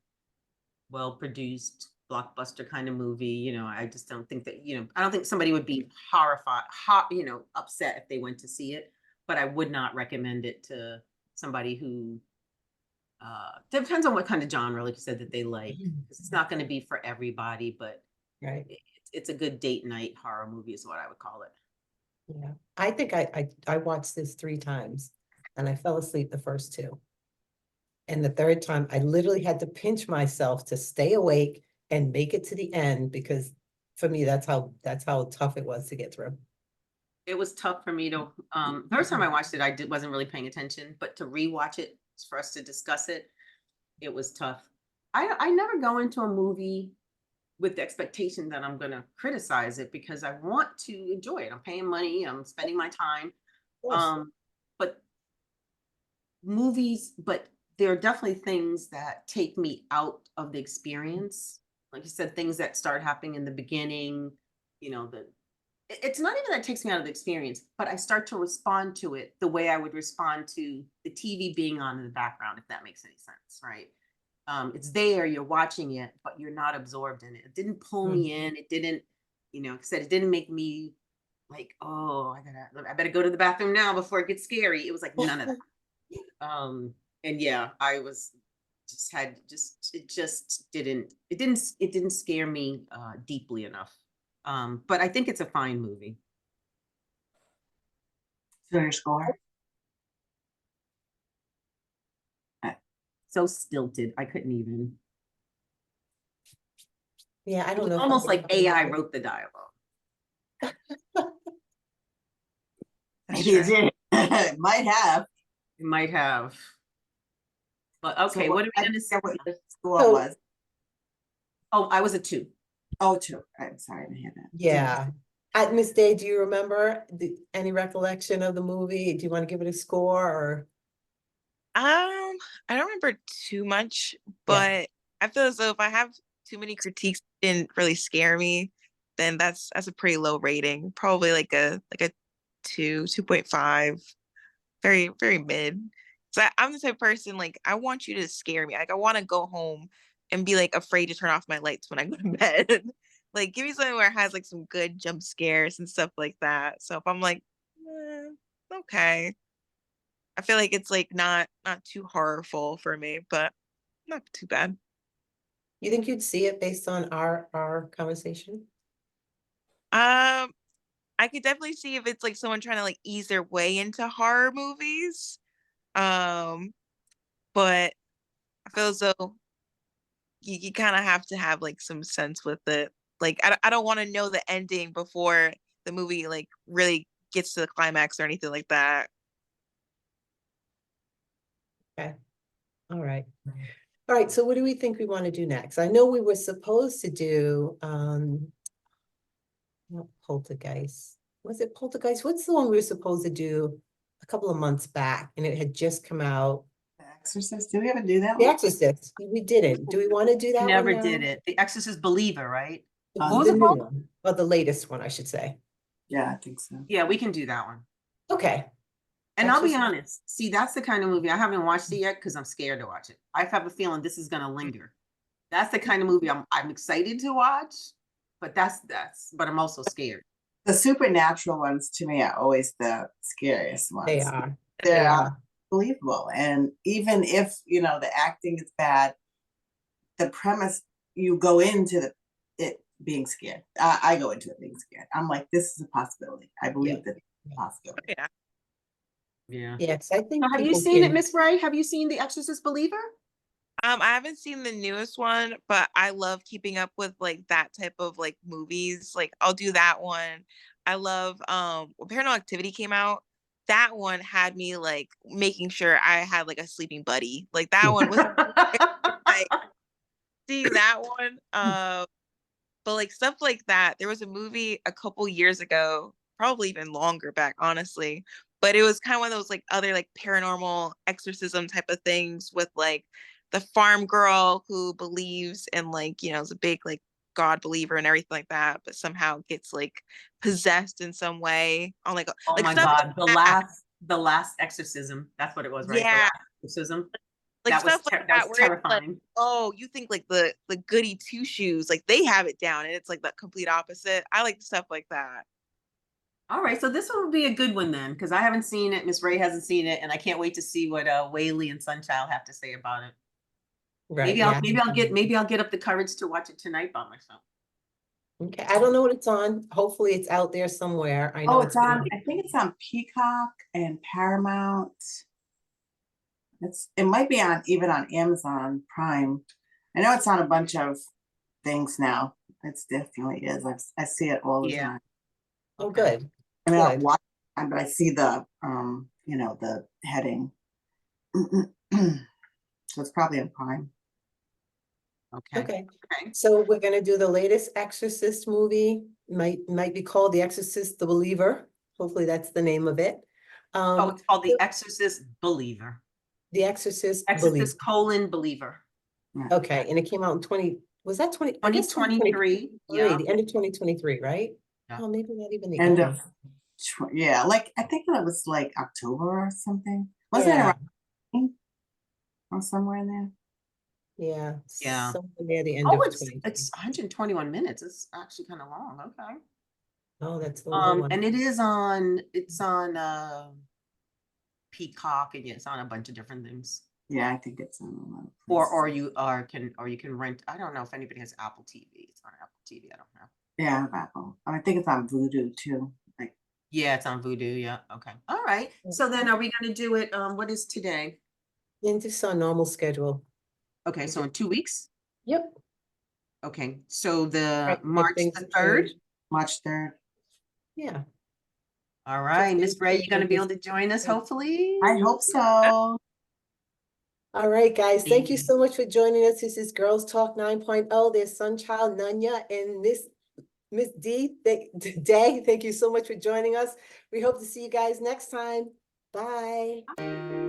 well-produced blockbuster kind of movie. I just don't think that, I don't think somebody would be horrified, upset if they went to see it, but I would not recommend it to somebody who, depends on what kind of genre, like you said, that they like. It's not going to be for everybody, but right. It's a good date night horror movie is what I would call it. Yeah, I think I watched this 3 times and I fell asleep the first 2. And the third time, I literally had to pinch myself to stay awake and make it to the end, because for me, that's how tough it was to get through. It was tough for me to, first time I watched it, wasn't really paying attention, but to rewatch it for us to discuss it, it was tough. I never go into a movie with the expectation that I'm going to criticize it, because I want to enjoy it. I'm paying money, I'm spending my time. But there are definitely things that take me out of the experience. Like you said, things that start happening in the beginning, you know, it's not even that it takes me out of the experience, but I start to respond to it the way I would respond to the TV being on in the background, if that makes any sense, right? It's there, you're watching it, but you're not absorbed in it. It didn't pull me in. It didn't, you know, like I said, it didn't make me like, oh, I better go to the bathroom now before it gets scary. It was like none of that. And yeah, I was it didn't scare me deeply enough. But I think it's a fine movie. So your score? So stilted, I couldn't even. Yeah, I It don't was know. almost like AI wrote the dialogue. That's Maybe it true. did. It might have. It might have. But okay, So what are I we gonna say? forget what your score So- was. Oh, I was a 2. Oh, 2. I'm sorry to hear that. Yeah. Miss Day, do you remember any recollection of the movie? Do you want to give it a score or? I don't remember too much, but I feel as though if I have too many critiques that didn't really scare me, then that's a pretty low rating. Probably like a 2.5. Very, very mid. So I'm the type of person, like, I want you to scare me. Like, I want to go home and be like afraid to turn off my lights when I go to bed. Like, give me something where it has like some good jump scares and stuff like that. So if I'm like, okay, I feel like it's like not too horrorful for me, but not too bad. You think you'd see it based on our conversation? Um, I could definitely see if it's like someone trying to like ease their way into horror movies. But I feel as though you kind of have to have like some sense with it. Like I don't want to know the ending before the movie like really gets to the climax or anything like that. Okay. All right. All right. So what do we think we want to do next? I know we were supposed to do not Poltergeist. Was it Poltergeist? What's the one we were supposed to do a couple of months back and it had just come out? The Exorcist. Did we ever do that The one? Exorcist. We didn't. Do we want to do that one Never now? did it. The Exorcist Believer, right? What was the it new called? one, or the latest one, I should say. Yeah, I think so. Yeah, we can do that one. Okay. And I'll be Exorcist. honest, see, that's the kind of movie I haven't watched it yet because I'm scared to watch it. I have a feeling this is gonna linger. That's the kind of movie I'm excited to watch, but but I'm also scared. The supernatural ones to me are always the scariest ones. They are. They're They are. unbelievable. And even if, you know, the acting is bad, the premise, you go into it being scared. I go into it being scared. I'm like, this is a possibility. I believe that it's a possibility. Yeah. Yeah. Yes, I think So have you people seen it, can- Miss Ray? Have you seen The Exorcist Believer? I haven't seen the newest one, but I love keeping up with like that type of like movies. Like I'll do that one. I love when Paranormal Activity came out, that one had me like making sure I had like a sleeping buddy. Like that one was like seeing that one. But like stuff like that. There was a movie a couple years ago, probably even longer back, honestly. But it was kind of one of those like other like paranormal exorcism type of things with like the farm girl who believes in like, you know, is a big like God believer and everything like that, but somehow gets like possessed in some way on like Oh like my stuff God, like that. the last exorcism. That's what it was, right? The Yeah. last exorcism. Like That was stuff like that that was where it's like, terrifying. oh, you think like the goody two shoes, like they have it down and it's like the complete opposite. I like stuff like that. All right, so this one would be a good one then, because I haven't seen it. Miss Ray hasn't seen it, and I can't wait to see what Whaley and Sunchild have to say about it. Right, yeah. Maybe I'll get up the courage to watch it tonight by myself. Okay, I don't know what it's on. Hopefully it's out there somewhere. I know Oh, it's on, gonna be- I think it's on Peacock and Paramount. It might be on even on Amazon Prime. I know it's on a bunch of things now. It's definitely is. I see it all the Yeah. time. Oh, Okay. good. I mean, I Good. don't watch it, but I see the you know, the heading. So it's probably on Prime. Okay. Okay. Okay. So we're gonna do the latest Exorcist movie. Might be called The Exorcist, the Believer. Hopefully that's the name of it. Oh, it's called The Exorcist Believer. The Exorcist, Exorcist Believer. Okay, and it came out in 20, was that 20? I guess 2023, yeah. The end of 2023, right? Yeah. Oh, maybe not even the End end. of, yeah, like, I think it was like October or something. Wasn't it Yeah, around or somewhere in there? yeah. Yeah. Somewhere near the end Oh, of it's 2023. 121 minutes. It's actually kind of long. Okay. Oh, that's the long one. And it's on Peacock, and it's on a bunch of different things. Yeah, I think it's on a lot of Or places. you can rent. I don't know if anybody has Apple TV. It's on Apple TV. I don't know. Yeah, I have Apple. I think it's on Vudu too. Like, Yeah, it's on Vudu. Yeah. Okay. All right. So then are we going to do it? What is today? And just on normal schedule. Okay. So in 2 weeks. Yep. Okay. So the Right, if March things the have 3rd. changed. March 3rd. Yeah. All right, Miss things Gray, have you're going to be able changed. to join us, Yeah. hopefully. I hope so. All right, guys. Thank you Mhm. so much for joining us. This is Girls Talk 9.0. There's Sunchild Nunya and Miss D. Day. Thank you so much for joining us. We hope to see you guys next time. Bye.